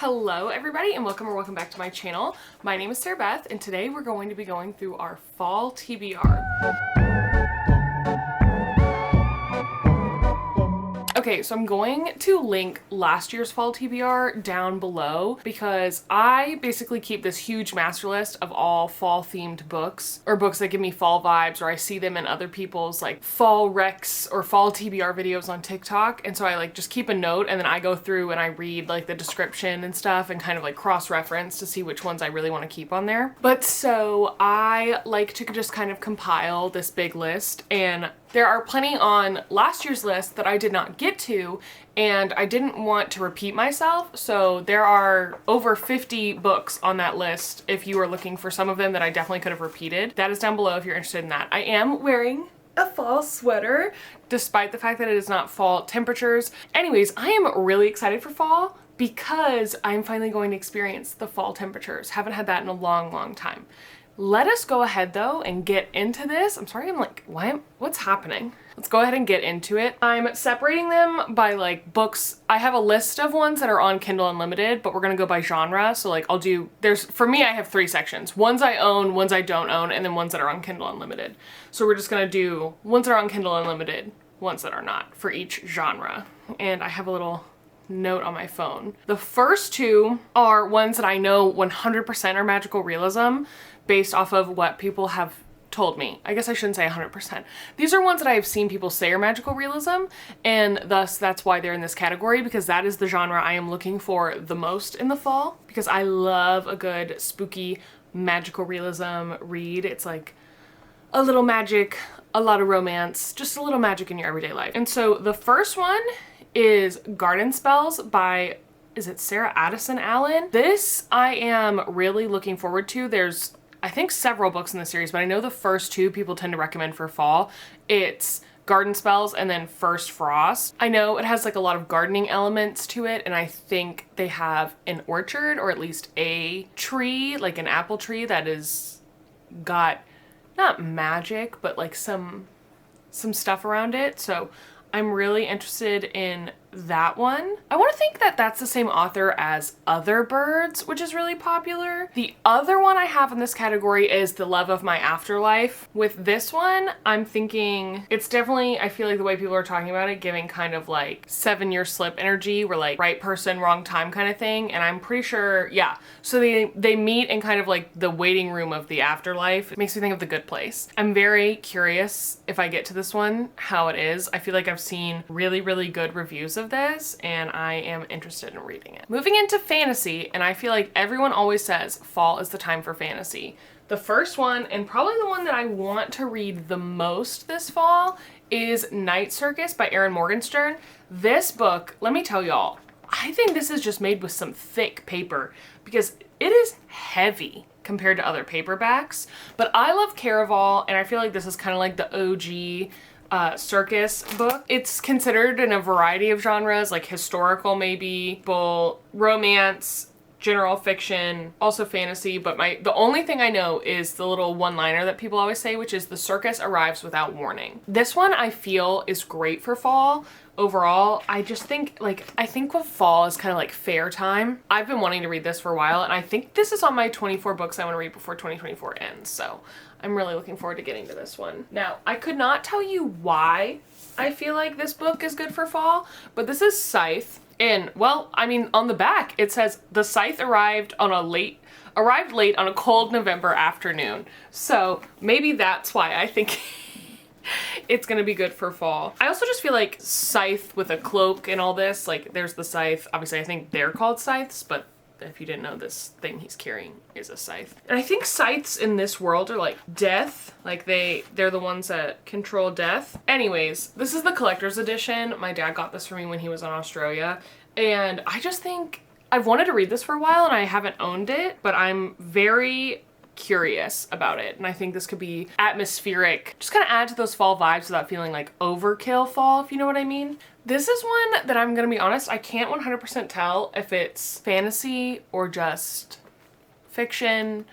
Hello everybody and welcome back to my channel. My name is Sarah Beth and today we're going to be going through our fall TBR. Okay, so I'm going to link last year's fall TBR down below because I basically keep this huge master list of all fall themed books or books that give me fall vibes, or I see them in other people's like fall recs or fall TBR videos on TikTok. And so I like just keep a note and then I go through and I read like the description and stuff and kind of like cross-reference to see which ones I really want to keep on there. But so I like to just kind of compile this big list, and there are plenty on last year's list that I did not get to, and I didn't want to repeat myself, so there are over 50 books on that list if you are looking for some of them that I definitely could have repeated. That is down below if you're interested in that. I am wearing a fall sweater, despite the fact that it is not fall temperatures. Anyways, I am really excited for fall because I'm finally going to experience the fall temperatures. Haven't had that in a long time. Let us go ahead though and get into this. I'm sorry, I'm like, what's happening? Let's go ahead and get into it. I'm separating them by like books. I have a list of ones that are on Kindle Unlimited, but we're gonna go by genre. So like for me, I have 3 sections. Ones I own, ones I don't own, and then ones that are on Kindle Unlimited. So we're just gonna do ones that are on Kindle Unlimited, ones that are not for each genre. And I have a little note on my phone. The first 2 are ones that I know 100% are magical realism, based off of what people have told me. I guess I shouldn't say 100%. These are ones that I have seen people say are magical realism, and thus that's why they're in this category, because that is the genre I am looking for the most in the fall, because I love a good spooky magical realism read. It's like a little magic, a lot of romance, just a little magic in your everyday life. And so the first one is Garden Spells by, is it Sarah Addison Allen? This I am really looking forward to. There's I think several books in the series, but I know the first 2 people tend to recommend for fall. It's Garden Spells and then First Frost. I know it has like a lot of gardening elements to it, and I think they have an orchard, or at least a tree, like an apple tree that is got not magic, but like some stuff around it. So I'm really interested in that one. I want to think that that's the same author as Other Birds, which is really popular. The other one I have in this category is The Love of My Afterlife. With this one, I'm thinking it's definitely, I feel like the way people are talking about it, giving kind of like 7-year slip energy, where like right person, wrong time kind of thing. And I'm pretty sure, yeah. So they meet in kind of like the waiting room of the afterlife. It makes me think of The Good Place. I'm very curious if I get to this one, how it is. I feel like I've seen really good reviews of this, and I am interested in reading it. Moving into fantasy, and I feel like everyone always says fall is the time for fantasy. The first one, and probably the one that I want to read the most this fall, is Night Circus by Erin Morgenstern. This book, let me tell y'all, I think this is just made with some thick paper because it is heavy compared to other paperbacks. But I love Caraval, and I feel like this is kind of like the OG circus book. It's considered in a variety of genres, like historical maybe, romance, general fiction, also fantasy, but the only thing I know is the little one-liner that people always say, which is the circus arrives without warning. This one I feel is great for fall. Overall, I just think I think with fall is kind of like fair time. I've been wanting to read this for a while, and I think this is on my 24 books I want to read before 2024 ends. So I'm really looking forward to getting to this one. Now, I could not tell you why I feel like this book is good for fall, but this is Scythe. And well, I mean, on the back it says the Scythe arrived late on a cold November afternoon. So maybe that's why I think it's gonna be good for fall. I also just feel like Scythe with a cloak and all this, like there's the scythe. Obviously I think they're called scythes, but if you didn't know, this thing he's carrying is a scythe. And I think scythes in this world are like death. Like they're the ones that control death. Anyways, this is the collector's edition. My dad got this for me when he was in Australia. And I just think I've wanted to read this for a while and I haven't owned it, but I'm very curious about it. And I think this could be atmospheric, just kind of add to those fall vibes without feeling like overkill fall, if you know what I mean. This is one that I'm gonna be honest, I can't 100% tell if it's fantasy or just fiction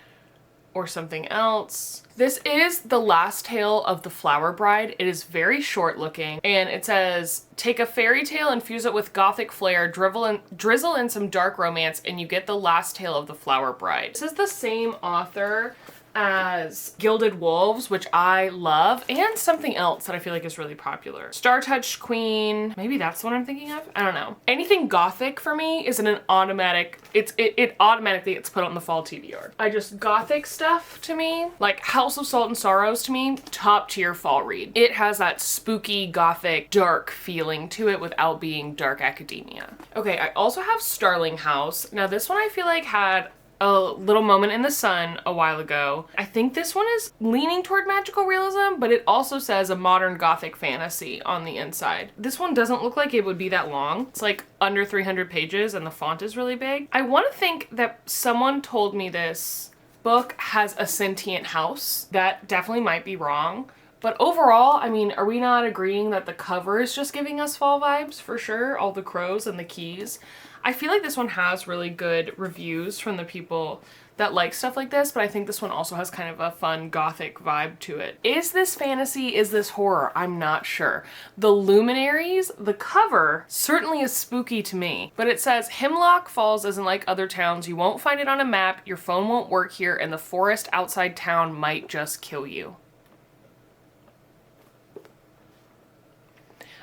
or something else. This is The Last Tale of the Flower Bride. It is very short looking, and it says, take a fairy tale, infuse it with gothic flair, drizzle in some dark romance, and you get The Last Tale of the Flower Bride. This is the same author as Gilded Wolves, which I love, and something else that I feel like is really popular. Star Touched Queen, maybe that's what I'm thinking of? I don't know. Anything gothic for me is an automatic, it automatically gets put on the fall TBR. Gothic stuff to me, like House of Salt and Sorrows to me, top tier fall read. It has that spooky, gothic, dark feeling to it without being dark academia. Okay, I also have Starling House. Now this one I feel like had a little moment in the sun a while ago. I think this one is leaning toward magical realism, but it also says a modern gothic fantasy on the inside. This one doesn't look like it would be that long. It's like under 300 pages and the font is really big. I want to think that someone told me this book has a sentient house. That definitely might be wrong. But overall, I mean, are we not agreeing that the cover is just giving us fall vibes for sure? All the crows and the keys. I feel like this one has really good reviews from the people that like stuff like this, but I think this one also has kind of a fun gothic vibe to it. Is this fantasy? Is this horror? I'm not sure. The luminaries, the cover certainly is spooky to me, but it says Hemlock Falls isn't like other towns. You won't find it on a map. Your phone won't work here, and the forest outside town might just kill you.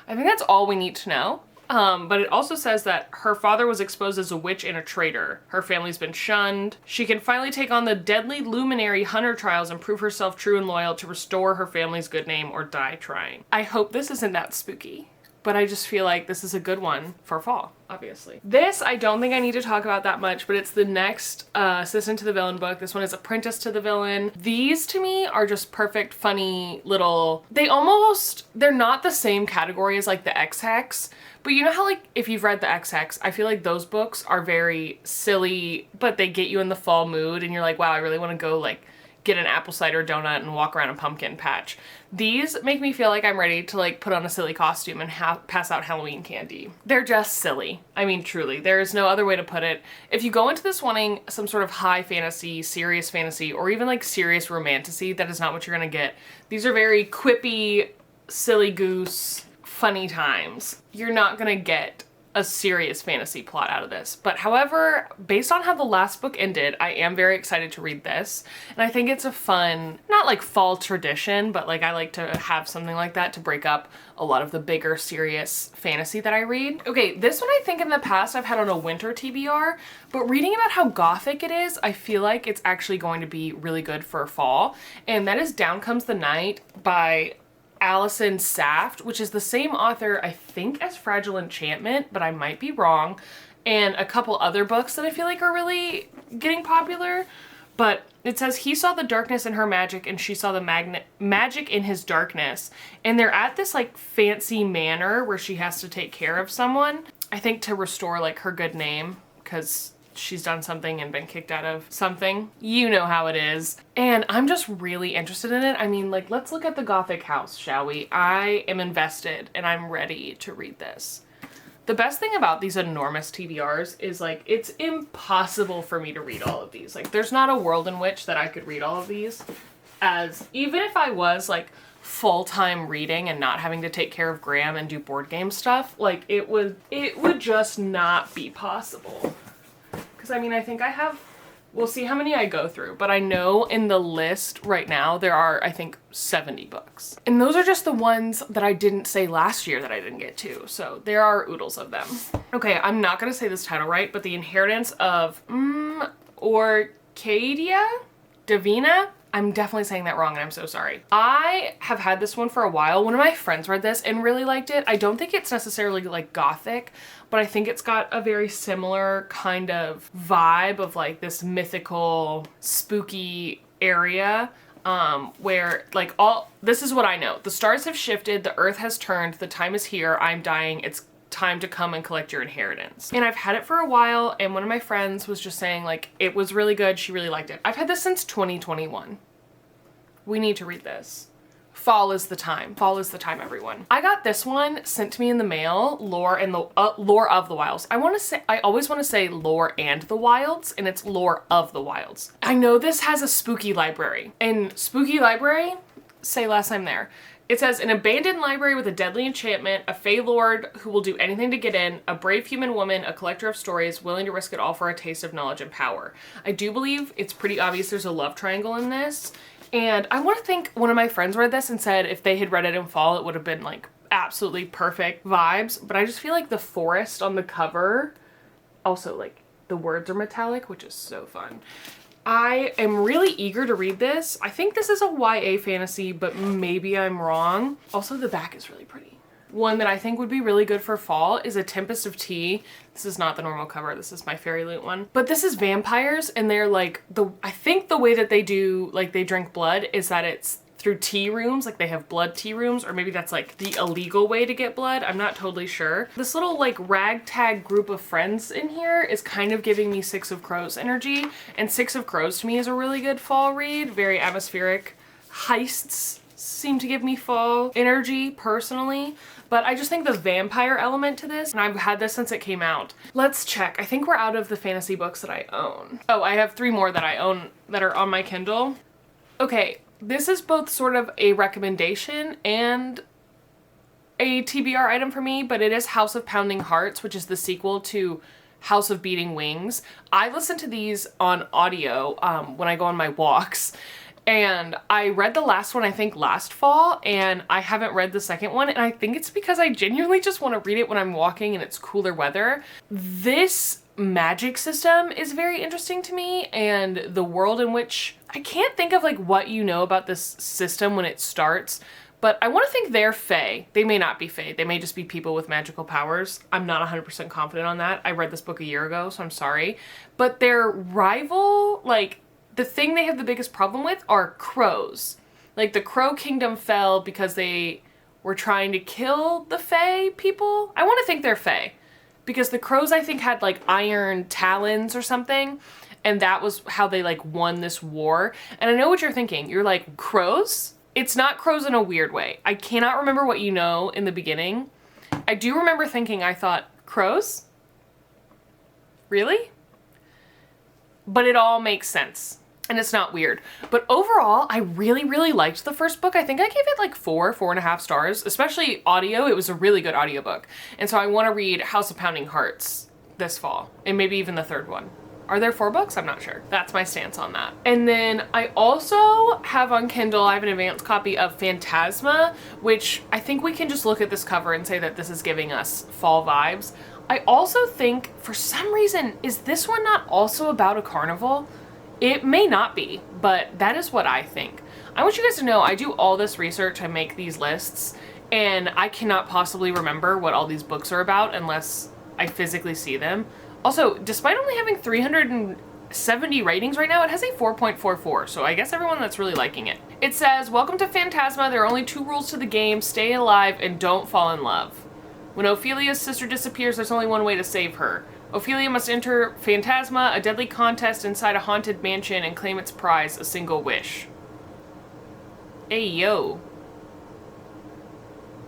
I think that's all we need to know. But it also says that her father was exposed as a witch and a traitor. Her family's been shunned. She can finally take on the deadly luminary hunter trials and prove herself true and loyal to restore her family's good name or die trying. I hope this isn't that spooky, but I just feel like this is a good one for fall, obviously. This, I don't think I need to talk about that much, but it's the next Assistant to the Villain book. This one is Apprentice to the Villain. These, to me, are just perfect, funny little... They're not the same category as, like, the X-Hex, but you know how, like, if you've read the X-Hex, I feel like those books are very silly, but they get you in the fall mood, and you're like, wow, I really want to go, like, get an apple cider donut and walk around a pumpkin patch. These make me feel like I'm ready to like put on a silly costume and pass out Halloween candy. They're just silly. I mean, truly, there is no other way to put it. If you go into this wanting some sort of high fantasy, serious fantasy, or even like serious romantasy, that is not what you're gonna get. These are very quippy, silly goose, funny times. You're not gonna get a serious fantasy plot out of this. But however, based on how the last book ended, I am very excited to read this. And I think it's a fun, not like fall tradition, but like I like to have something like that to break up a lot of the bigger serious fantasy that I read. Okay, this one I think in the past I've had on a winter TBR, but reading about how gothic it is, I feel like it's actually going to be really good for fall. And that is Down Comes the Night by Allison Saft, which is the same author, I think, as Fragile Enchantment, but I might be wrong, and a couple other books that I feel like are really getting popular. But it says he saw the darkness in her magic and she saw the magic in his darkness. And they're at this like fancy manor where she has to take care of someone, I think to restore like her good name, because she's done something and been kicked out of something. You know how it is. And I'm just really interested in it. I mean, like, let's look at the Gothic house, shall we? I am invested and I'm ready to read this. The best thing about these enormous TBRs is like, it's impossible for me to read all of these. Like, there's not a world in which that I could read all of these, as even if I was like full-time reading and not having to take care of Graham and do board game stuff, like it would just not be possible. Because I mean, I think I have, we'll see how many I go through, but I know in the list right now there are, I think, 70 books. And those are just the ones that I didn't say last year that I didn't get to, so there are oodles of them. Okay, I'm not gonna say this title right, but The Inheritance of Orcadia Davina? I'm definitely saying that wrong and I'm so sorry. I have had this one for a while. One of my friends read this and really liked it. I don't think it's necessarily like gothic, but I think it's got a very similar kind of vibe of like this mythical, spooky area where like this is what I know. The stars have shifted, the earth has turned, the time is here, I'm dying, it's time to come and collect your inheritance. And I've had it for a while, and one of my friends was just saying like it was really good, she really liked it. I've had this since 2021. We need to read this. Fall is the time. Fall is the time, everyone. I got this one sent to me in the mail, Lore and the Lore of the Wilds. I always want to say Lore and the Wilds, and it's Lore of the Wilds. I know this has a spooky library. And spooky library, say last time there. It says, an abandoned library with a deadly enchantment, a fey lord who will do anything to get in, a brave human woman, a collector of stories, willing to risk it all for a taste of knowledge and power. I do believe it's pretty obvious there's a love triangle in this. And I want to think one of my friends read this and said if they had read it in fall, it would have been like absolutely perfect vibes. But I just feel like the forest on the cover, also like the words are metallic, which is so fun. I am really eager to read this. I think this is a YA fantasy, but maybe I'm wrong. Also, the back is really pretty. One that I think would be really good for fall is A Tempest of Tea. This is not the normal cover. This is my Fairy Loot one. But this is vampires, and they're like, I think the way that they do, like they drink blood is that it's through tea rooms, like they have blood tea rooms, or maybe that's like the illegal way to get blood. I'm not totally sure. This little like ragtag group of friends in here is kind of giving me Six of Crows energy, and Six of Crows to me is a really good fall read, very atmospheric. Heists seem to give me fall energy personally, but I just think the vampire element to this, and I've had this since it came out. Let's check. I think we're out of the fantasy books that I own. Oh, I have 3 more that I own that are on my Kindle. Okay. This is both sort of a recommendation and a TBR item for me, but it is House of Pounding Hearts, which is the sequel to House of Beating Wings. I listen to these on audio when I go on my walks, and I read the last one, I think last fall, and I haven't read the second one, and I think it's because I genuinely just want to read it when I'm walking and it's cooler weather. This magic system is very interesting to me, and the world in which I can't think of like what you know about this system when it starts, but I want to think they're fae. They may not be fae. They may just be people with magical powers. I'm not 100% confident on that. I read this book a year ago, so I'm sorry. But their rival, like the thing they have the biggest problem with are crows. Like the Crow Kingdom fell because they were trying to kill the fae people. I want to think they're fae. Because the crows, I think, had like iron talons or something, and that was how they like won this war. And I know what you're thinking. You're like, crows? It's not crows in a weird way. I cannot remember what you know in the beginning. I do remember thinking, I thought, crows? Really? But it all makes sense. And it's not weird. But overall, I really, really liked the first book. I think I gave it like 4.5 stars, especially audio. It was a really good audiobook. And so I want to read House of Pounding Hearts this fall, and maybe even the third one. Are there 4 books? I'm not sure. That's my stance on that. And then I also have on Kindle, I have an advanced copy of Phantasma, which I think we can just look at this cover and say that this is giving us fall vibes. I also think, for some reason, is this one not also about a carnival? It may not be, but that is what I think. I want you guys to know I do all this research, I make these lists, and I cannot possibly remember what all these books are about unless I physically see them. Also, despite only having 370 ratings right now, it has a 4.44, so I guess everyone that's really liking it. It says, welcome to Phantasma, there are only 2 rules to the game, stay alive and don't fall in love. When Ophelia's sister disappears, there's only one way to save her. Ophelia must enter Phantasma, a deadly contest inside a haunted mansion, and claim its prize, a single wish. Hey, yo.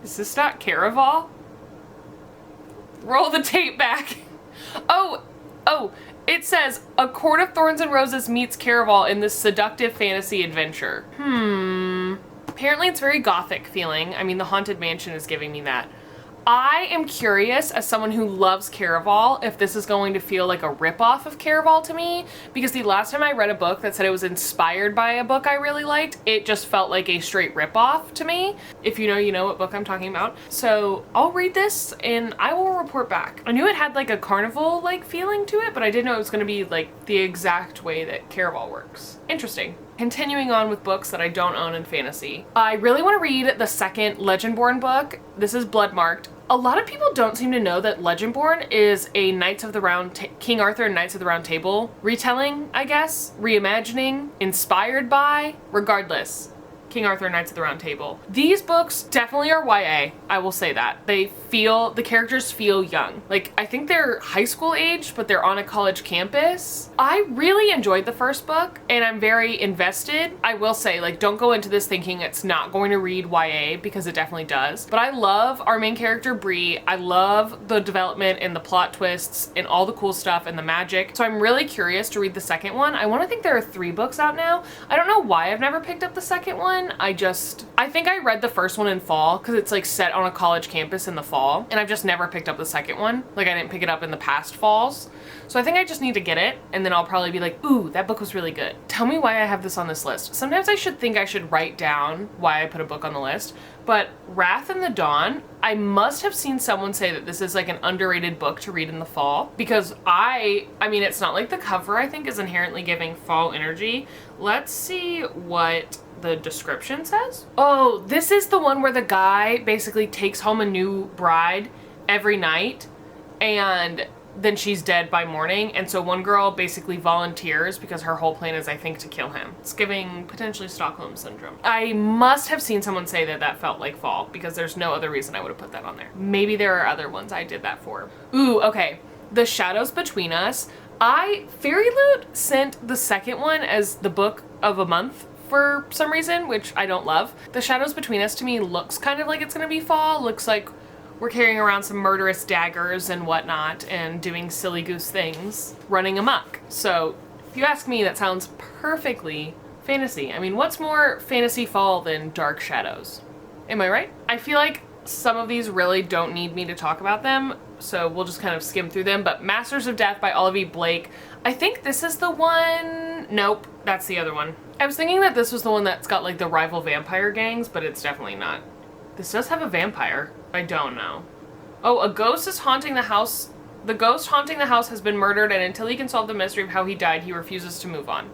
Is this not Caraval? Roll the tape back. Oh, it says, A Court of Thorns and Roses meets Caraval in this seductive fantasy adventure. Apparently it's very gothic feeling. I mean, the haunted mansion is giving me that. I am curious, as someone who loves Caraval, if this is going to feel like a ripoff of Caraval to me, because the last time I read a book that said it was inspired by a book I really liked, it just felt like a straight ripoff to me. If you know what book I'm talking about. So I'll read this and I will report back. I knew it had like a carnival-like feeling to it, but I didn't know it was going to be like the exact way that Caraval works. Interesting. Continuing on with books that I don't own in fantasy. I really want to read the second Legendborn book. This is Bloodmarked. A lot of people don't seem to know that Legendborn is a King Arthur and Knights of the Round Table retelling, I guess, reimagining, inspired by, regardless. King Arthur, Knights of the Round Table. These books definitely are YA, I will say that. The characters feel young. Like, I think they're high school age, but they're on a college campus. I really enjoyed the first book, and I'm very invested. I will say, like, don't go into this thinking it's not going to read YA, because it definitely does. But I love our main character, Bree. I love the development and the plot twists and all the cool stuff and the magic. So I'm really curious to read the second one. I want to think there are 3 books out now. I don't know why I've never picked up the second one. I think I read the first one in fall because it's like set on a college campus in the fall, and I've just never picked up the second one. Like, I didn't pick it up in the past falls. So I think I just need to get it, and then I'll probably be like, ooh, that book was really good. Tell me why I have this on this list. Sometimes I think I should write down why I put a book on the list, but Wrath in the Dawn, I must have seen someone say that this is like an underrated book to read in the fall, because I mean, it's not like the cover, I think, is inherently giving fall energy. Let's see what the description says. Oh, this is the one where the guy basically takes home a new bride every night, and then she's dead by morning, and so one girl basically volunteers because her whole plan is, I think, to kill him. It's giving potentially Stockholm Syndrome. I must have seen someone say that that felt like fall, because there's no other reason I would have put that on there. Maybe there are other ones I did that for. Ooh, okay. The Shadows Between Us. Fairy Loot sent the second one as the book of a month for some reason, which I don't love. The Shadows Between Us to me looks kind of like it's gonna be fall. Looks like we're carrying around some murderous daggers and whatnot and doing silly goose things, running amok. So if you ask me, that sounds perfectly fantasy. I mean, what's more fantasy fall than Dark Shadows? Am I right? I feel like some of these really don't need me to talk about them, so we'll just kind of skim through them. But Masters of Death by Olivia Blake. I think this is the one. Nope, that's the other one. I was thinking that this was the one that's got like the rival vampire gangs, but it's definitely not. This does have a vampire. I don't know. Oh, a ghost is haunting the house. The ghost haunting the house has been murdered, and until he can solve the mystery of how he died, he refuses to move on.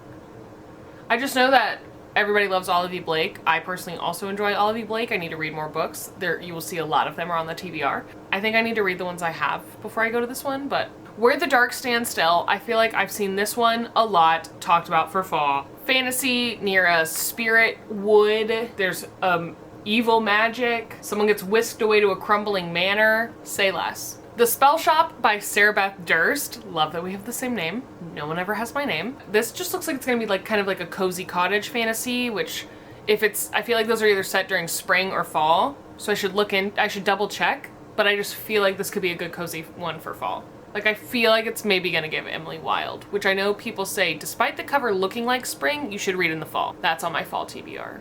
I just know that everybody loves Olivia Blake. I personally also enjoy Olivia Blake. I need to read more books. You will see a lot of them are on the TBR. I think I need to read the ones I have before I go to this one, but Where the Dark Stands Still, I feel like I've seen this one a lot talked about for fall. Fantasy near a spirit wood. There's evil magic. Someone gets whisked away to a crumbling manor. Say less. The Spell Shop by Sarah Beth Durst. Love that we have the same name. No one ever has my name. This just looks like it's gonna be like kind of like a cozy cottage fantasy, which I feel like those are either set during spring or fall. So I should double check, but I just feel like this could be a good cozy one for fall. Like, I feel like it's maybe gonna give Emily Wilde, which I know people say, despite the cover looking like spring, you should read in the fall. That's on my fall TBR.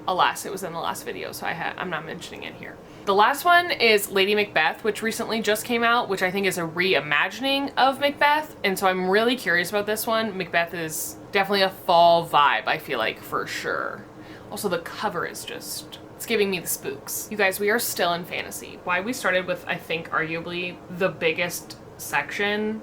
Alas, it was in the last video, so I'm not mentioning it here. The last one is Lady Macbeth, which recently just came out, which I think is a reimagining of Macbeth, and so I'm really curious about this one. Macbeth is definitely a fall vibe, I feel like, for sure. Also, the cover is just, it's giving me the spooks. You guys, we are still in fantasy. Why we started with, I think, arguably the biggest section,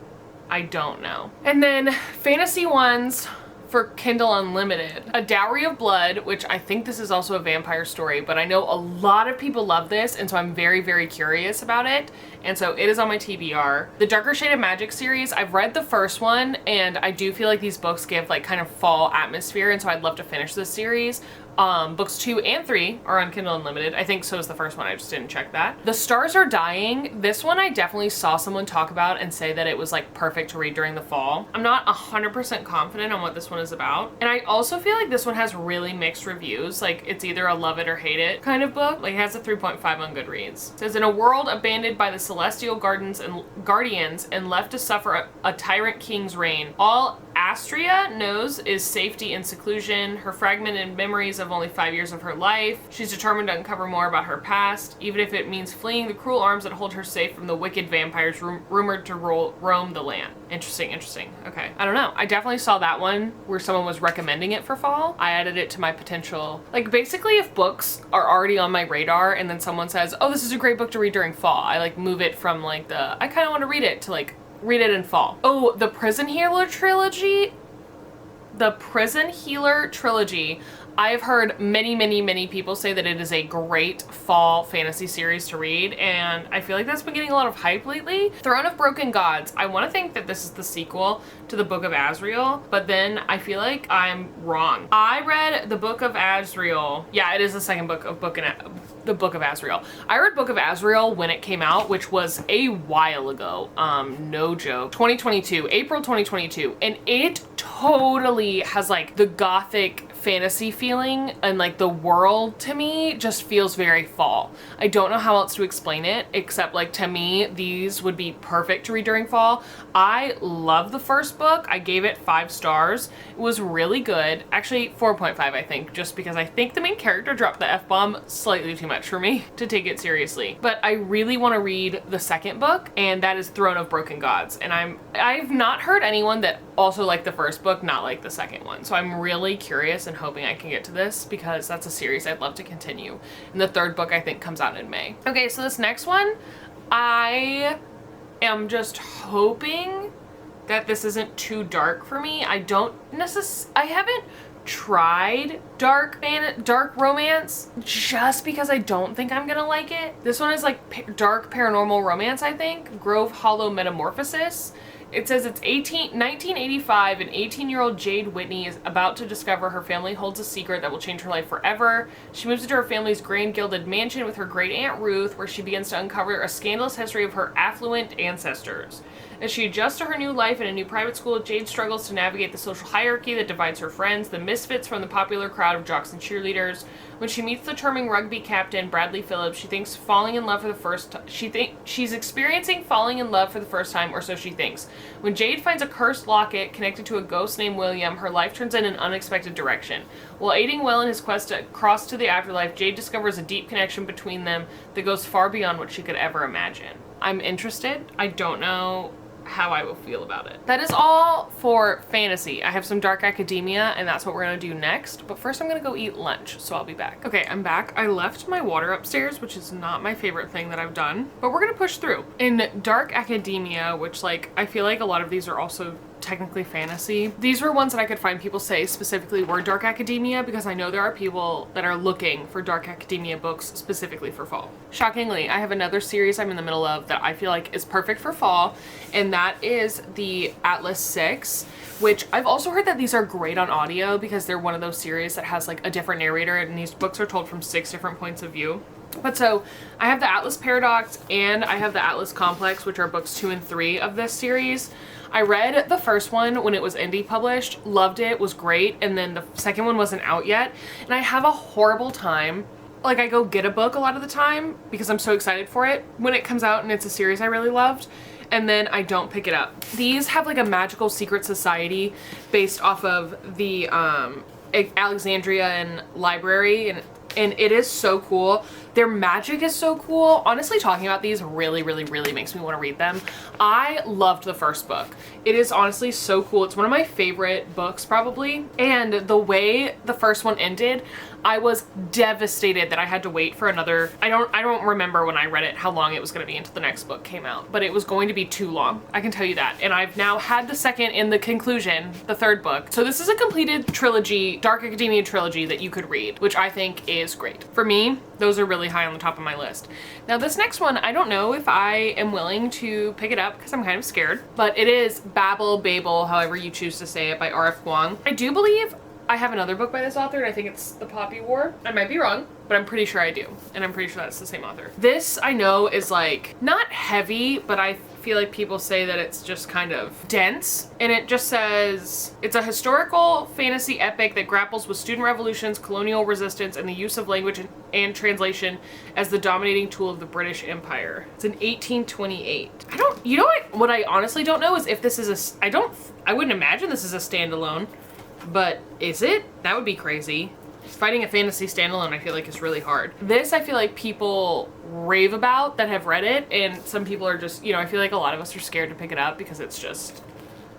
I don't know. And then fantasy ones for Kindle Unlimited. A Dowry of Blood, which I think this is also a vampire story, but I know a lot of people love this, and so I'm very, very curious about it. And so it is on my TBR. The Darker Shade of Magic series, I've read the first one, and I do feel like these books give like kind of fall atmosphere, and so I'd love to finish this series. Books 2 and 3 are on Kindle Unlimited. I think so is the first one, I just didn't check that. The Stars Are Dying. This one I definitely saw someone talk about and say that it was like perfect to read during the fall. I'm not 100% confident on what this one is about. And I also feel like this one has really mixed reviews. Like, it's either a love it or hate it kind of book. Like, it has a 3.5 on Goodreads. It says, in a world abandoned by the celestial guardians and left to suffer a tyrant king's reign, all Astria knows is safety and seclusion. Her fragmented memories of only 5 years of her life. She's determined to uncover more about her past, even if it means fleeing the cruel arms that hold her safe from the wicked vampires rumored to roam the land. Interesting, interesting. Okay. I don't know. I definitely saw that one where someone was recommending it for fall. I added it to my potential. Like, basically, if books are already on my radar and then someone says, oh, this is a great book to read during fall, I like move it from like I kind of want to read it to like read it in fall. Oh, the Prison Healer trilogy. The Prison Healer trilogy. I have heard many people say that it is a great fall fantasy series to read, and I feel like that's been getting a lot of hype lately. Throne of Broken Gods. I want to think that this is the sequel to the Book of Azrael, but then I feel like I'm wrong. I read the Book of Azrael. Yeah, it is the second book of the Book of Azrael. I read Book of Azrael when it came out, which was a while ago. No joke. 2022, April 2022, and it totally has like the gothic fantasy feeling, and like the world to me just feels very fall. I don't know how else to explain it, except like to me these would be perfect to read during fall. I love the first book. I gave it 5 stars. It was really good. Actually 4.5 I think, just because I think the main character dropped the F-bomb slightly too much for me to take it seriously. But I really want to read the second book, and that is Throne of Broken Gods, and I've not heard anyone that also liked the first book not like the second one. So I'm really curious and hoping I can get to this, because that's a series I'd love to continue. And the third book I think comes out in May. Okay, so this next one, I am just hoping that this isn't too dark for me. I haven't tried dark romance just because I don't think I'm gonna like it. This one is like dark paranormal romance, I think. Grove Hollow Metamorphosis. It says it's 1985, and 18-year-old Jade Whitney is about to discover her family holds a secret that will change her life forever. She moves into her family's grand gilded mansion with her great aunt Ruth, where she begins to uncover a scandalous history of her affluent ancestors. As she adjusts to her new life in a new private school, Jade struggles to navigate the social hierarchy that divides her friends, the misfits from the popular crowd of jocks and cheerleaders. When she meets the charming rugby captain, Bradley Phillips, she thinks falling in love for the first time. She's experiencing falling in love for the first time, or so she thinks. When Jade finds a cursed locket connected to a ghost named William, her life turns in an unexpected direction. While aiding Will in his quest to cross to the afterlife, Jade discovers a deep connection between them that goes far beyond what she could ever imagine. I'm interested. I don't know how I will feel about it. That is all for fantasy. I have some dark academia, and that's what we're gonna do next. But first I'm gonna go eat lunch, so I'll be back. Okay, I'm back. I left my water upstairs, which is not my favorite thing that I've done, but we're gonna push through. In dark academia, which like, I feel like a lot of these are also technically fantasy. These were ones that I could find people say specifically were dark academia, because I know there are people that are looking for dark academia books specifically for fall. Shockingly, I have another series I'm in the middle of that I feel like is perfect for fall, and that is the Atlas 6, which I've also heard that these are great on audio because they're one of those series that has like a different narrator, and these books are told from 6 different points of view. But so I have the Atlas Paradox and I have the Atlas Complex, which are books 2 and 3 of this series. I read the first one when it was indie published, loved it, was great, and then the second one wasn't out yet, and I have a horrible time. Like, I go get a book a lot of the time because I'm so excited for it when it comes out and it's a series I really loved, and then I don't pick it up. These have like a magical secret society based off of the Alexandrian library, and it is so cool. Their magic is so cool. Honestly, talking about these really makes me want to read them. I loved the first book. It is honestly so cool. It's one of my favorite books probably. And the way the first one ended, I was devastated that I had to wait for another, I don't remember when I read it how long it was going to be until the next book came out, but it was going to be too long. I can tell you that. And I've now had the second in the conclusion, the third book. So this is a completed trilogy, Dark Academia trilogy that you could read, which I think is great. For me, those are really high on the top of my list. Now this next one, I don't know if I am willing to pick it up because I'm kind of scared, but it is Babel, however you choose to say it, by R.F. Kuang. I do believe I have another book by this author, and I think it's The Poppy War. I might be wrong, but I'm pretty sure I do. And I'm pretty sure that's the same author. This, I know, is like, not heavy, but I feel like people say that it's just kind of dense. And it just says, it's a historical fantasy epic that grapples with student revolutions, colonial resistance, and the use of language and translation as the dominating tool of the British Empire. It's in 1828. You know what I honestly don't know is if this is I wouldn't imagine this is a standalone. But is it? That would be crazy. Fighting a fantasy standalone I feel like is really hard. This I feel like people rave about that have read it, and some people are just, I feel like a lot of us are scared to pick it up because it's just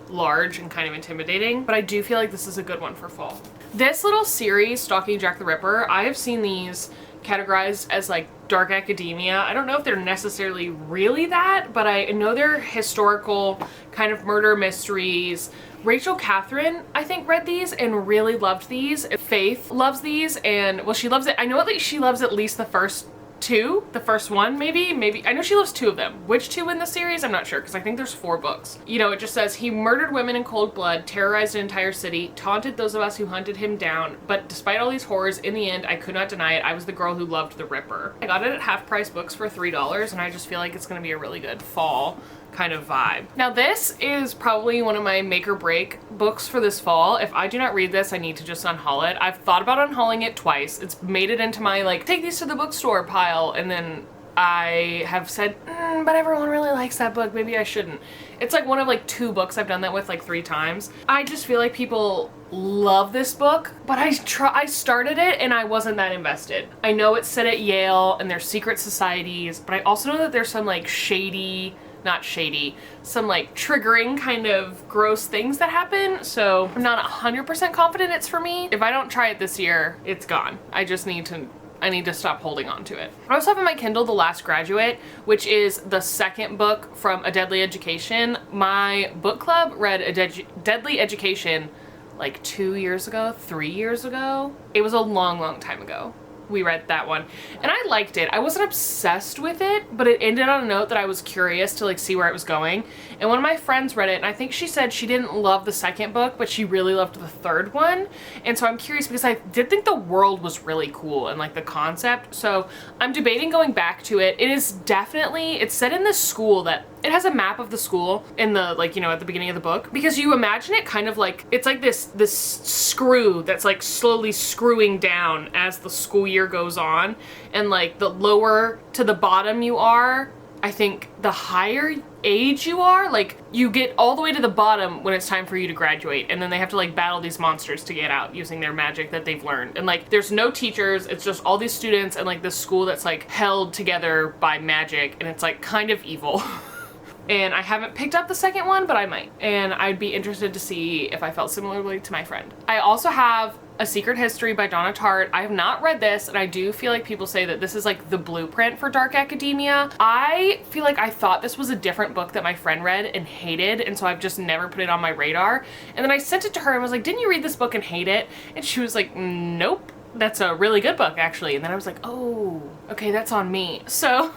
large and kind of intimidating. But I do feel like this is a good one for fall. This little series, Stalking Jack the Ripper, I have seen these categorized as like dark academia. I don't know if they're necessarily really that, but I know they're historical kind of murder mysteries Rachel Catherine, I think, read these and really loved these. Faith loves these, and well, she loves it. I know at least she loves at least the first two, the first one maybe. I know she loves two of them. Which two in the series? I'm not sure, because I think there's 4 books. You know, it just says, he murdered women in cold blood, terrorized an entire city, taunted those of us who hunted him down, but despite all these horrors, in the end, I could not deny it. I was the girl who loved the Ripper. I got it at Half Price Books for $3, and I just feel like it's gonna be a really good fall kind of vibe. Now this is probably one of my make or break books for this fall. If I do not read this, I need to just unhaul it. I've thought about unhauling it twice. It's made it into my like, take these to the bookstore pile, and then I have said, but everyone really likes that book, maybe I shouldn't. It's like one of like 2 books I've done that with like 3 times. I just feel like people love this book, but I started it and I wasn't that invested. I know it's set at Yale and there's secret societies, but I also know that there's some like some like triggering kind of gross things that happen, so I'm not 100% confident it's for me. If I don't try it this year, it's gone. I need to stop holding on to it. I also have in my Kindle The Last Graduate, which is the second book from A Deadly Education. My book club read A Deadly Education like 2 years ago, 3 years ago. It was a long time ago. We read that one and I liked it. I wasn't obsessed with it, but it ended on a note that I was curious to like see where it was going. And one of my friends read it and I think she said she didn't love the second book, but she really loved the third one. And so I'm curious because I did think the world was really cool and like the concept. So I'm debating going back to it. It is definitely, it's set in this school that it has a map of the school in the, like, you know, at the beginning of the book, because you imagine it kind of like, it's like this screw that's like slowly screwing down as the school year goes on. And like the lower to the bottom you are, I think the higher age you are, like you get all the way to the bottom when it's time for you to graduate, and then they have to like battle these monsters to get out using their magic that they've learned. And like there's no teachers, it's just all these students and like this school that's like held together by magic, and it's like kind of evil. And I haven't picked up the second one, but I might. And I'd be interested to see if I felt similarly to my friend. I also have A Secret History by Donna Tartt. I have not read this, and I do feel like people say that this is like the blueprint for dark academia. I feel like I thought this was a different book that my friend read and hated, and so I've just never put it on my radar. And then I sent it to her and was like, didn't you read this book and hate it? And she was like, nope, that's a really good book actually. And then I was like, oh, okay, that's on me. So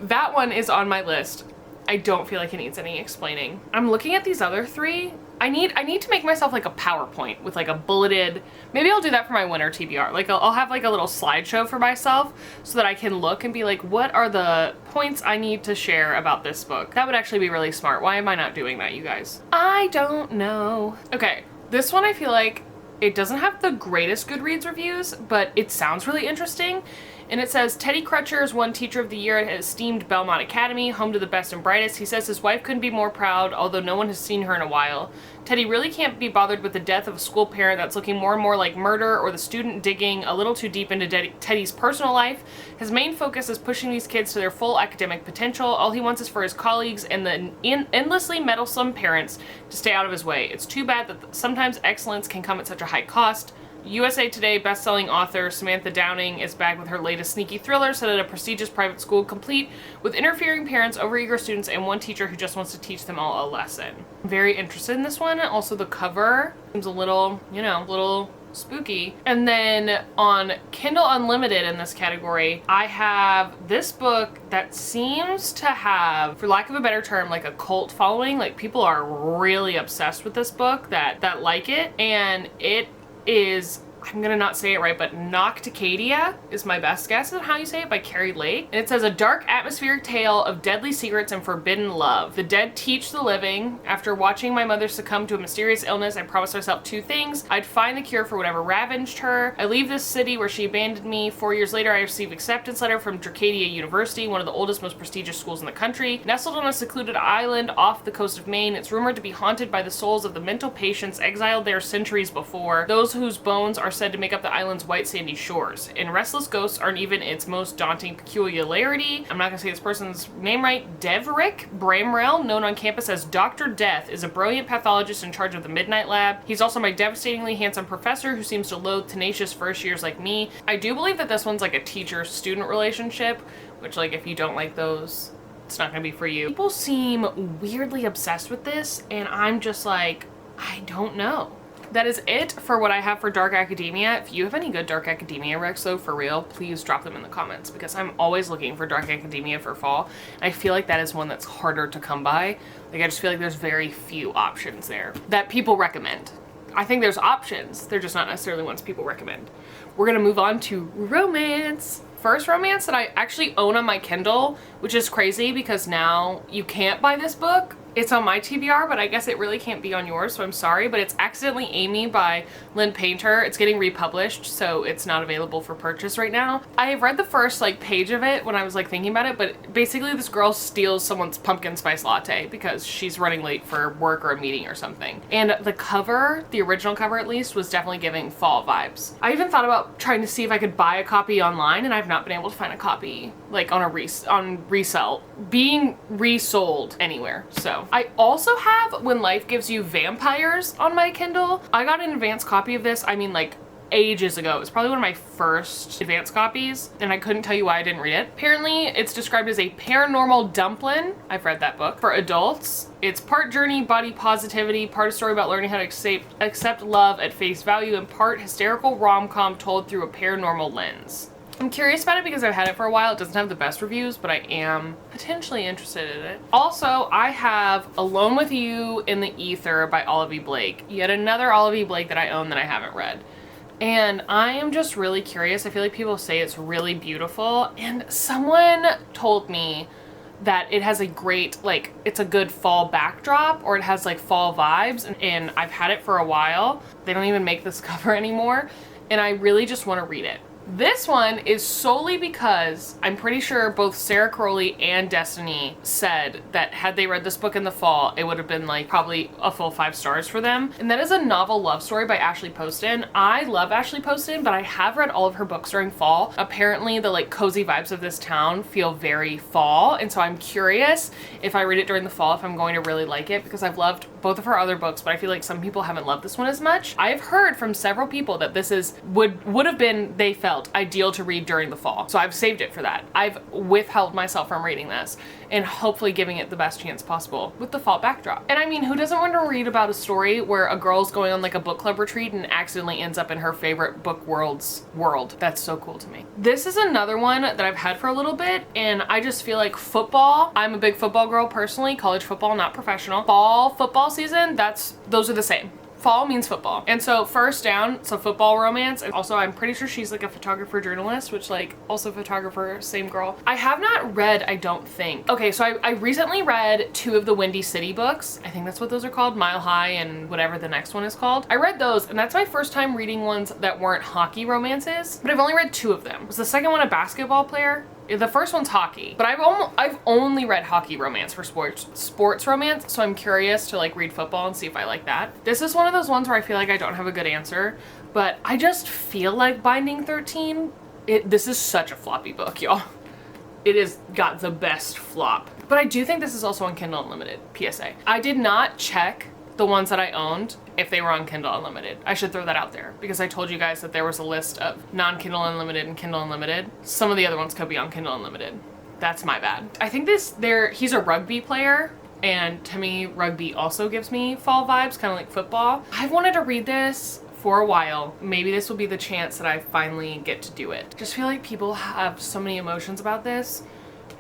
that one is on my list. I don't feel like it needs any explaining. I'm looking at these other 3. I need to make myself like a PowerPoint with like a bulleted, maybe I'll do that for my winter TBR. Like I'll have like a little slideshow for myself so that I can look and be like, what are the points I need to share about this book? That would actually be really smart. Why am I not doing that, you guys? I don't know. Okay, this one I feel like it doesn't have the greatest Goodreads reviews, but it sounds really interesting. And it says, Teddy Crutcher is won Teacher of the Year at esteemed Belmont Academy, home to the best and brightest. He says his wife couldn't be more proud, although no one has seen her in a while. Teddy really can't be bothered with the death of a school parent that's looking more and more like murder, or the student digging a little too deep into Teddy's personal life. His main focus is pushing these kids to their full academic potential. All he wants is for his colleagues and the endlessly meddlesome parents to stay out of his way. It's too bad that sometimes excellence can come at such a high cost. USA Today best-selling author Samantha Downing is back with her latest sneaky thriller set at a prestigious private school, complete with interfering parents, overeager students, and one teacher who just wants to teach them all a lesson. I'm very interested in this one. Also, the cover seems a little, you know, little spooky. And then on Kindle Unlimited in this category, I have this book that seems to have, for lack of a better term, like a cult following. Like people are really obsessed with this book that like it, and it is, I'm gonna not say it right, but Nocticadia is my best guess on how you say it, by Carrie Lake. And it says, a dark atmospheric tale of deadly secrets and forbidden love. The dead teach the living. After watching my mother succumb to a mysterious illness, I promised myself 2 things. I'd find the cure for whatever ravaged her. I leave this city where she abandoned me. 4 years later, I receive acceptance letter from Dracadia University, one of the oldest, most prestigious schools in the country. Nestled on a secluded island off the coast of Maine, it's rumored to be haunted by the souls of the mental patients exiled there centuries before, those whose bones are said to make up the island's white sandy shores. And restless ghosts aren't even its most daunting peculiarity. I'm not gonna say this person's name right. Deverick Bramrell, known on campus as Dr. Death, is a brilliant pathologist in charge of the Midnight Lab. He's also my devastatingly handsome professor who seems to loathe tenacious first years like me. I do believe that this one's like a teacher-student relationship, which, like, if you don't like those, it's not gonna be for you. People seem weirdly obsessed with this, and I'm just like, I don't know. That is it for what I have for dark academia. If you have any good dark academia recs though, for real, please drop them in the comments, because I'm always looking for dark academia for fall. I feel like that is one that's harder to come by. Like, I just feel like there's very few options there that people recommend. I think there's options, they're just not necessarily ones people recommend. We're gonna move on to romance. First romance that I actually own on my Kindle, which is crazy because now you can't buy this book. It's on my TBR, but I guess it really can't be on yours, so I'm sorry, but it's Accidentally Amy by Lynn Painter. It's getting republished, so it's not available for purchase right now. I have read the first like page of it when I was like thinking about it, but basically this girl steals someone's pumpkin spice latte because she's running late for work or a meeting or something. And the cover, the original cover at least, was definitely giving fall vibes. I even thought about trying to see if I could buy a copy online, and I've not been able to find a copy like on resell, being resold anywhere. So I also have When Life Gives You Vampires on my Kindle. I got an advanced copy of this, I mean like ages ago. It was probably one of my first advanced copies, and I couldn't tell you why I didn't read it. Apparently it's described as a paranormal dumpling. I've read that book. For adults. It's part journey, body positivity, part a story about learning how to accept love at face value, and part hysterical rom-com told through a paranormal lens. I'm curious about it because I've had it for a while. It doesn't have the best reviews, but I am potentially interested in it. Also, I have Alone with You in the Ether by Olive E. Blake. Yet another Olive E. Blake that I own that I haven't read. And I am just really curious. I feel like people say it's really beautiful, and someone told me that it has a great, like, it's a good fall backdrop, or it has like fall vibes, and I've had it for a while. They don't even make this cover anymore, and I really just want to read it. This one is solely because I'm pretty sure both Sarah Crowley and Destiny said that had they read this book in the fall, it would have been like probably a full 5 stars for them. And that is a novel love story by Ashley Poston. I love Ashley Poston, but I have read all of her books during fall. Apparently the like cozy vibes of this town feel very fall, and so I'm curious if I read it during the fall if I'm going to really like it, because I've loved both of her other books, but I feel like some people haven't loved this one as much. I've heard from several people that this is would have been, they felt, ideal to read during the fall. So I've saved it for that. I've withheld myself from reading this and hopefully giving it the best chance possible with the fall backdrop. And I mean, who doesn't want to read about a story where a girl's going on like a book club retreat and accidentally ends up in her favorite book world's world? That's so cool to me. This is another one that I've had for a little bit, and I just feel like football, I'm a big football girl personally, college football, not professional. Fall football season, those are the same. Fall means football. And so First Down, so football romance. And also I'm pretty sure she's like a photographer journalist, which like also photographer, same girl. I have not read, I don't think. Okay, so I recently read 2 of the Windy City books. I think that's what those are called, Mile High and whatever the next one is called. I read those, and that's my first time reading ones that weren't hockey romances, but I've only read 2 of them. Was the second one a basketball player? The first one's hockey, but I've only read hockey romance for sports romance, so I'm curious to like read football and see if I like that. This is one of those ones where I feel like I don't have a good answer, but I just feel like Binding 13, this is such a floppy book, y'all. It has got the best flop. But I do think this is also on Kindle Unlimited, PSA. I did not check the ones that I owned if they were on Kindle Unlimited. I should throw that out there because I told you guys that there was a list of non-Kindle Unlimited and Kindle Unlimited. Some of the other ones could be on Kindle Unlimited. That's my bad. I think he's a rugby player, and to me, rugby also gives me fall vibes, kind of like football. I've wanted to read this for a while. Maybe this will be the chance that I finally get to do it. Just feel like people have so many emotions about this,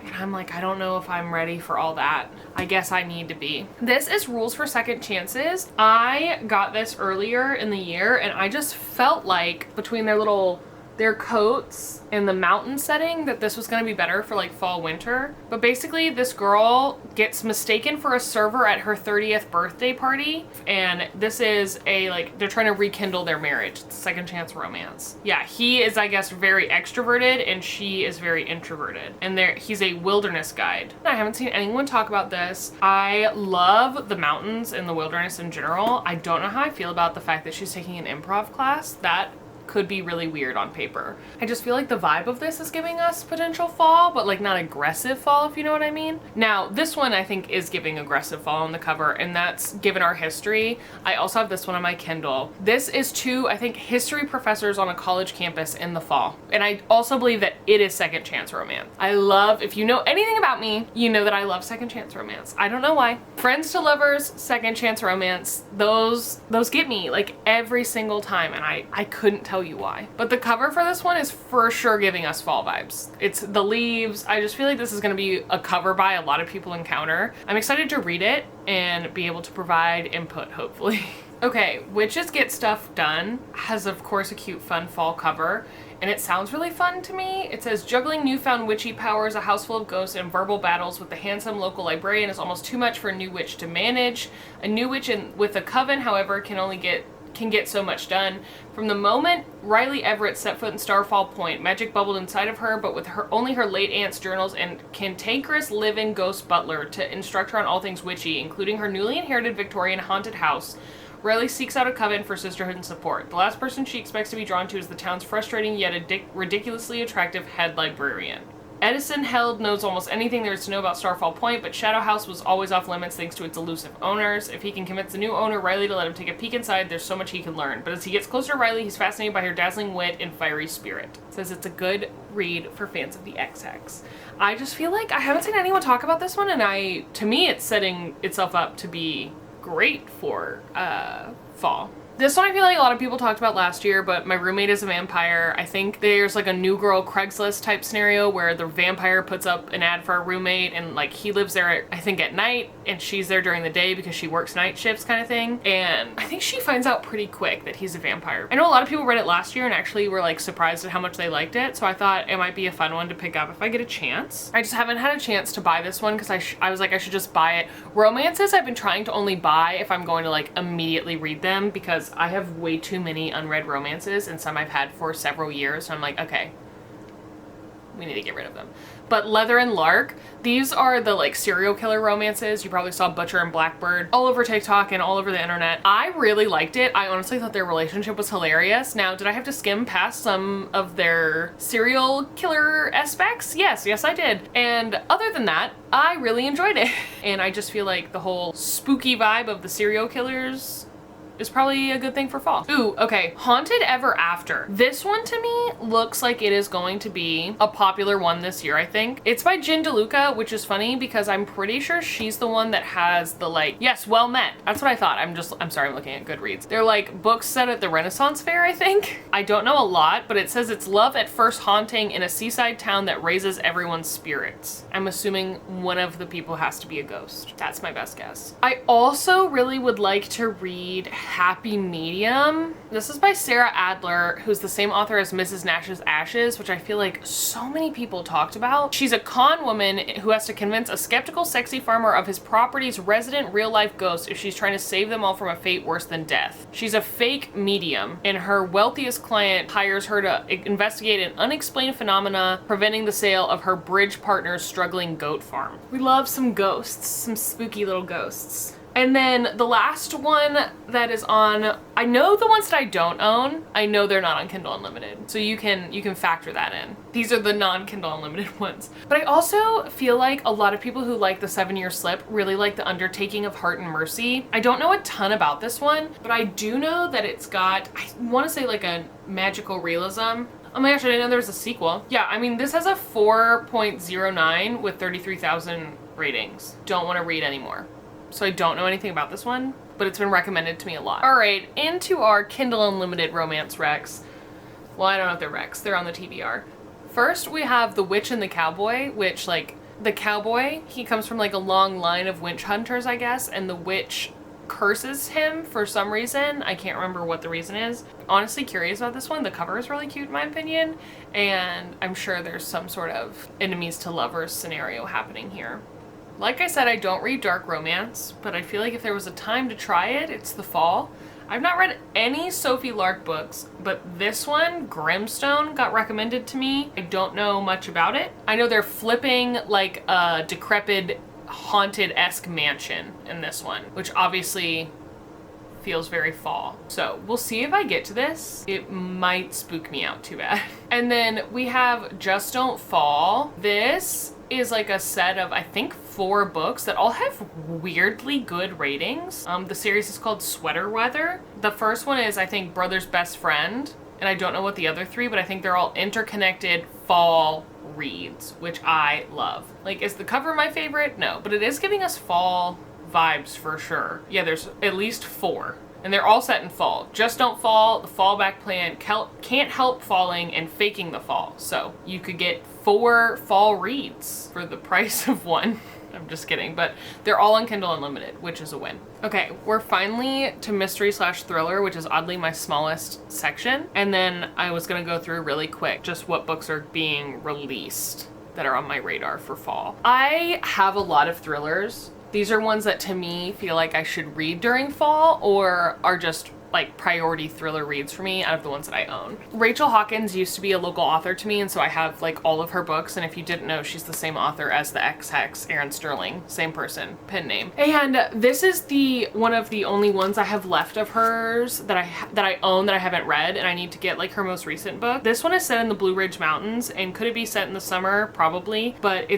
and I'm like, I don't know if I'm ready for all that. I guess I need to be. This is Rules for Second Chances. I got this earlier in the year, and I just felt like between their coats and the mountain setting that this was gonna be better for like fall winter. But basically this girl gets mistaken for a server at her 30th birthday party, and this is they're trying to rekindle their marriage. It's a second chance romance. Yeah, he is, I guess, very extroverted and she is very introverted, and he's a wilderness guide. I haven't seen anyone talk about this. I love the mountains and the wilderness in general. I don't know how I feel about the fact that she's taking an improv class. That could be really weird on paper. I just feel like the vibe of this is giving us potential fall, but like not aggressive fall, if you know what I mean. Now, this one I think is giving aggressive fall on the cover, and that's given our history. I also have this one on my Kindle. This is two, I think, history professors on a college campus in the fall. And I also believe that it is second chance romance. I love, if you know anything about me, you know that I love second chance romance. I don't know why. Friends to lovers, second chance romance, those get me like every single time, and I couldn't tell you why. But the cover for this one is for sure giving us fall vibes. It's the leaves. I just feel like this is gonna be a cover by a lot of people encounter. I'm excited to read it and be able to provide input, hopefully. Okay, Witches Get Stuff Done has, of course, a cute, fun fall cover, and it sounds really fun to me. It says, juggling newfound witchy powers, a house full of ghosts, and verbal battles with the handsome local librarian is almost too much for a new witch to manage. A new witch with a coven, however, can get so much done. From the moment Riley Everett set foot in Starfall Point, magic bubbled inside of her, but with only her late aunt's journals and cantankerous live-in ghost butler to instruct her on all things witchy, including her newly inherited Victorian haunted house, Riley seeks out a coven for sisterhood and support. The last person she expects to be drawn to is the town's frustrating yet ridiculously attractive head librarian. Edison Held knows almost anything there is to know about Starfall Point, but Shadow House was always off limits thanks to its elusive owners. If he can convince the new owner, Riley, to let him take a peek inside, there's so much he can learn. But as he gets closer to Riley, he's fascinated by her dazzling wit and fiery spirit. It says it's a good read for fans of the X-Hex. I just feel like I haven't seen anyone talk about this one, and to me it's setting itself up to be great for fall. This one I feel like a lot of people talked about last year, but My Roommate is a Vampire. I think there's like a New Girl Craigslist type scenario where the vampire puts up an ad for a roommate, and like he lives there, I think, at night, and she's there during the day because she works night shifts kind of thing. And I think she finds out pretty quick that he's a vampire. I know a lot of people read it last year and actually were like surprised at how much they liked it, so I thought it might be a fun one to pick up if I get a chance. I just haven't had a chance to buy this one because I was like, I should just buy it. Romances I've been trying to only buy if I'm going to like immediately read them, because I have way too many unread romances, and some I've had for several years, so I'm like, okay, we need to get rid of them. But Leather and Lark, these are the like serial killer romances. You probably saw Butcher and Blackbird all over TikTok and all over the internet. I really liked it. I honestly thought their relationship was hilarious. Now, did I have to skim past some of their serial killer aspects? Yes, I did. And other than that, I really enjoyed it. And I just feel like the whole spooky vibe of the serial killers is probably a good thing for fall. Ooh, okay, Haunted Ever After. This one to me looks like it is going to be a popular one this year, I think. It's by Jen DeLuca, which is funny because I'm pretty sure she's the one that has the like, yes, Well Met. That's what I thought. I'm sorry, I'm looking at Goodreads. They're like books set at the Renaissance Fair, I think. I don't know a lot, but it says it's love at first haunting in a seaside town that raises everyone's spirits. I'm assuming one of the people has to be a ghost. That's my best guess. I also really would like to read Happy Medium. This is by Sarah Adler, who's the same author as Mrs. Nash's Ashes, which I feel like so many people talked about. She's a con woman who has to convince a skeptical, sexy farmer of his property's resident real-life ghost if she's trying to save them all from a fate worse than death. She's a fake medium, and her wealthiest client hires her to investigate an unexplained phenomena preventing the sale of her bridge partner's struggling goat farm. We love some ghosts, some spooky little ghosts. And then the last one that is on, I know the ones that I don't own, I know they're not on Kindle Unlimited. So you can factor that in. These are the non-Kindle Unlimited ones. But I also feel like a lot of people who like the 7-Year Slip really like The Undertaking of Heart and Mercy. I don't know a ton about this one, but I do know that it's got, I want to say like a magical realism. Oh my gosh, I didn't know there was a sequel. Yeah, I mean, this has a 4.09 with 33,000 ratings. Don't want to read anymore. So I don't know anything about this one, but it's been recommended to me a lot. All right, into our Kindle Unlimited romance recs. Well, I don't know if they're recs, they're on the TBR. First, we have The Witch and the Cowboy, which, like, the cowboy, he comes from like a long line of witch hunters, I guess, and the witch curses him for some reason. I can't remember what the reason is. Honestly curious about this one. The cover is really cute in my opinion, and I'm sure there's some sort of enemies to lovers scenario happening here. Like I said, I don't read dark romance, but I feel like if there was a time to try it, it's the fall. I've not read any Sophie Lark books, but this one, Grimstone, got recommended to me. I don't know much about it. I know they're flipping like a decrepit, haunted-esque mansion in this one, which obviously feels very fall. So we'll see if I get to this. It might spook me out too bad. And then we have Just Don't Fall. This is like a set of, I think, 4 books that all have weirdly good ratings. The series is called Sweater Weather. The first one is, I think, Brother's Best Friend. And I don't know what the other 3, but I think they're all interconnected fall reads, which I love. Like, is the cover my favorite? No, but it is giving us fall vibes for sure. Yeah, there's at least 4. And they're all set in fall. Just Don't Fall, The Fallback Plan, Can't Help Falling, and Faking the Fall. So you could get 4 fall reads for the price of 1. I'm just kidding, but they're all on Kindle Unlimited, which is a win. Okay, we're finally to mystery/thriller, which is oddly my smallest section. And then I was gonna go through really quick just what books are being released that are on my radar for fall. I have a lot of thrillers. These are ones that to me feel like I should read during fall or are just like priority thriller reads for me out of the ones that I own. Rachel Hawkins used to be a local author to me, and so I have like all of her books, and if you didn't know, she's the same author as the Ex-Hex, Erin Sterling, same person, pen name. And this is one of the only ones I have left of hers that I own that I haven't read, and I need to get like her most recent book. This one is set in the Blue Ridge Mountains, and could it be set in the summer? Probably, but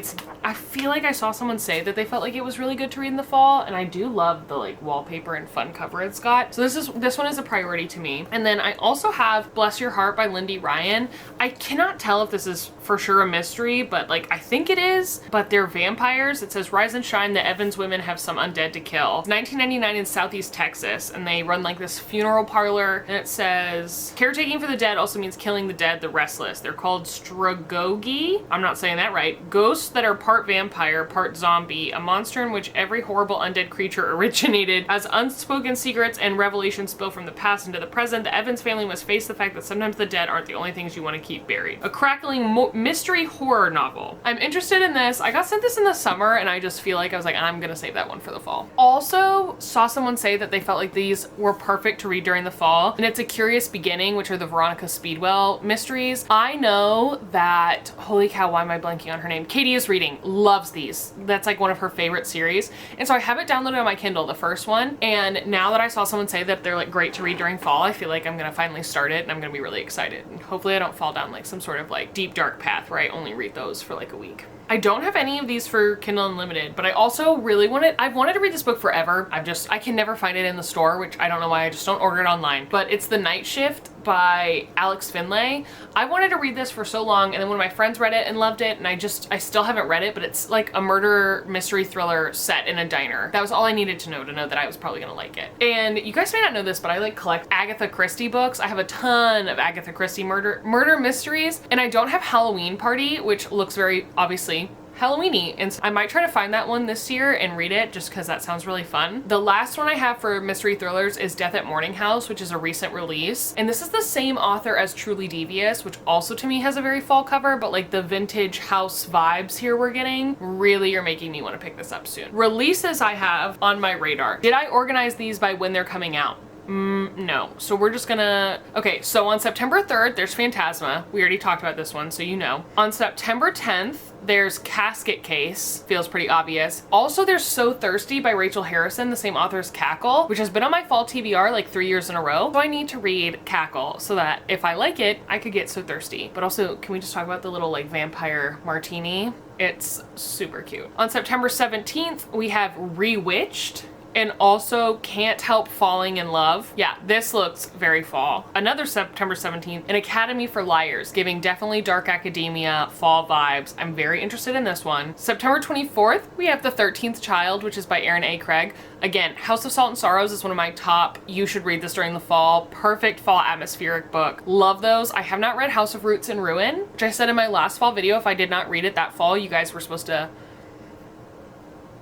I feel like I saw someone say that they felt like it was really good to read in the fall, and I do love the like wallpaper and fun cover it's got. So this one is a priority to me. And then I also have Bless Your Heart by Lindy Ryan. I cannot tell if this is for sure a mystery, but like I think it is, but they're vampires. It says Rise and Shine, the Evans women have some undead to kill. It's 1999 in Southeast Texas, and they run like this funeral parlor, and it says caretaking for the dead also means killing the dead, the restless. They're called Stragogi. I'm not saying that right. Ghosts that are part vampire, part zombie, a monster in which every horrible undead creature originated. As unspoken secrets and revelations spill from the past into the present, the Evans family must face the fact that sometimes the dead aren't the only things you want to keep buried. A crackling mystery horror novel. I'm interested in this. I got sent this in the summer, and I just feel like I was like, I'm gonna save that one for the fall. Also saw someone say that they felt like these were perfect to read during the fall, and it's A Curious Beginning, which are the Veronica Speedwell mysteries. I know that, holy cow, why am I blanking on her name? Katie is reading, loves these. That's like one of her favorite series. And so I have it downloaded on my Kindle, the first one, and now that I saw someone say that they're like great to read during fall, I feel like I'm gonna finally start it, and I'm gonna be really excited. And hopefully I don't fall down like some sort of like deep dark path where I only read those for like a week. I don't have any of these for Kindle Unlimited, but I also really I've wanted to read this book forever. I can never find it in the store, which I don't know why, I just don't order it online. But it's The Night Shift by Alex Finlay. I wanted to read this for so long, and then one of my friends read it and loved it, and I still haven't read it, but it's like a murder mystery thriller set in a diner. That was all I needed to know that I was probably gonna like it. And you guys may not know this, but I like collect Agatha Christie books. I have a ton of Agatha Christie murder mysteries, and I don't have Halloween Party, which looks very obviously Halloween-y, and so I might try to find that one this year and read it just because that sounds really fun. The last one I have for mystery thrillers is Death at Morning House, which is a recent release, and this is the same author as Truly Devious, which also to me has a very fall cover, but like the vintage house vibes here we're getting really are making me want to pick this up soon. Releases I have on my radar. Did I organize these by when they're coming out? No. So we're just gonna, okay, so on September 3rd, there's Phantasma. We already talked about this one, so you know. On September 10th, there's Casket Case, feels pretty obvious. Also, there's So Thirsty by Rachel Harrison, the same author as Cackle, which has been on my fall TBR like 3 years in a row. So I need to read Cackle so that if I like it, I could get So Thirsty. But also, can we just talk about the little like vampire martini? It's super cute. On September 17th, we have Rewitched, and also Can't Help Falling in Love. Yeah, this looks very fall. Another September 17th, An Academy for Liars, giving definitely dark academia, fall vibes. I'm very interested in this one. September 24th, we have The 13th Child, which is by Aaron A. Craig. Again, House of Salt and Sorrows is one of my top, you should read this during the fall, perfect fall atmospheric book. Love those. I have not read House of Roots and Ruin, which I said in my last fall video, if I did not read it that fall, you guys were supposed to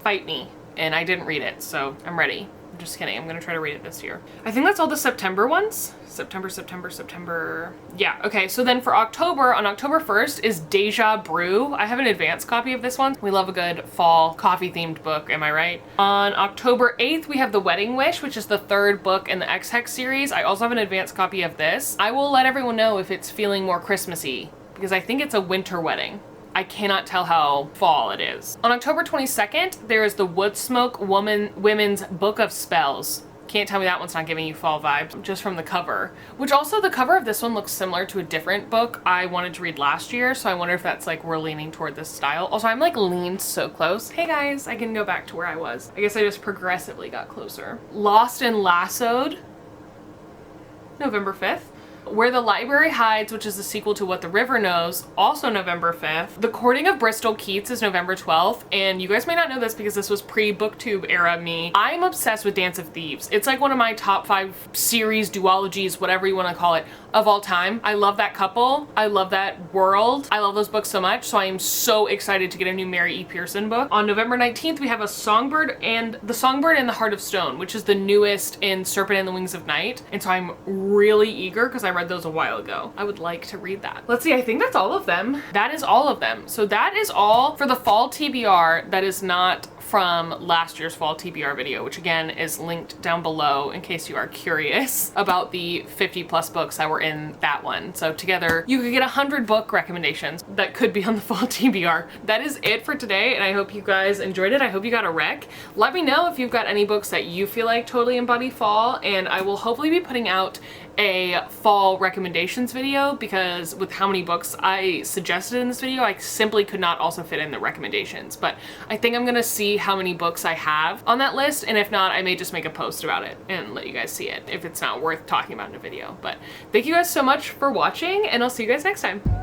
fight me. And I didn't read it, so I'm ready. I'm just kidding, I'm gonna try to read it this year. I think that's all the September ones. September. Yeah, okay, so then for October, on October 1st is Deja Brew. I have an advanced copy of this one. We love a good fall coffee-themed book, am I right? On October 8th, we have The Wedding Wish, which is the 3rd book in the Ex-Hex series. I also have an advanced copy of this. I will let everyone know if it's feeling more Christmassy, because I think it's a winter wedding. I cannot tell how fall it is. On October 22nd, there is the Woodsmoke Women's Book of Spells. Can't tell me that one's not giving you fall vibes just from the cover. Which also, the cover of this one looks similar to a different book I wanted to read last year, so I wonder if that's like we're leaning toward this style. Also, I'm like leaned so close. Hey guys, I can go back to where I was. I guess I just progressively got closer. Lost and Lassoed, November 5th. Where the Library Hides, which is the sequel to What the River Knows, also November 5th. The Courting of Bristol Keats is November 12th, and you guys may not know this because this was pre-booktube era me. I'm obsessed with Dance of Thieves. It's like one of my top 5 series, duologies, whatever you want to call it, of all time. I love that couple. I love that world. I love those books so much, so I am so excited to get a new Mary E. Pearson book. On November 19th, we have The Songbird and the Heart of Stone, which is the newest in Serpent and the Wings of Night, and so I'm really eager because I read those a while ago. I would like to read that. Let's see, I think that's all of them. That is all of them. So that is all for the fall TBR that is not from last year's fall TBR video, which again is linked down below in case you are curious about the 50+ books that were in that one. So together you could get 100 book recommendations that could be on the fall TBR. That is it for today, and I hope you guys enjoyed it. I hope you got a rec. Let me know if you've got any books that you feel like totally embody fall, and I will hopefully be putting out a fall recommendations video because with how many books I suggested in this video, I simply could not also fit in the recommendations. But I think I'm gonna see how many books I have on that list, and if not, I may just make a post about it and let you guys see it if it's not worth talking about in a video. But thank you guys so much for watching, and I'll see you guys next time.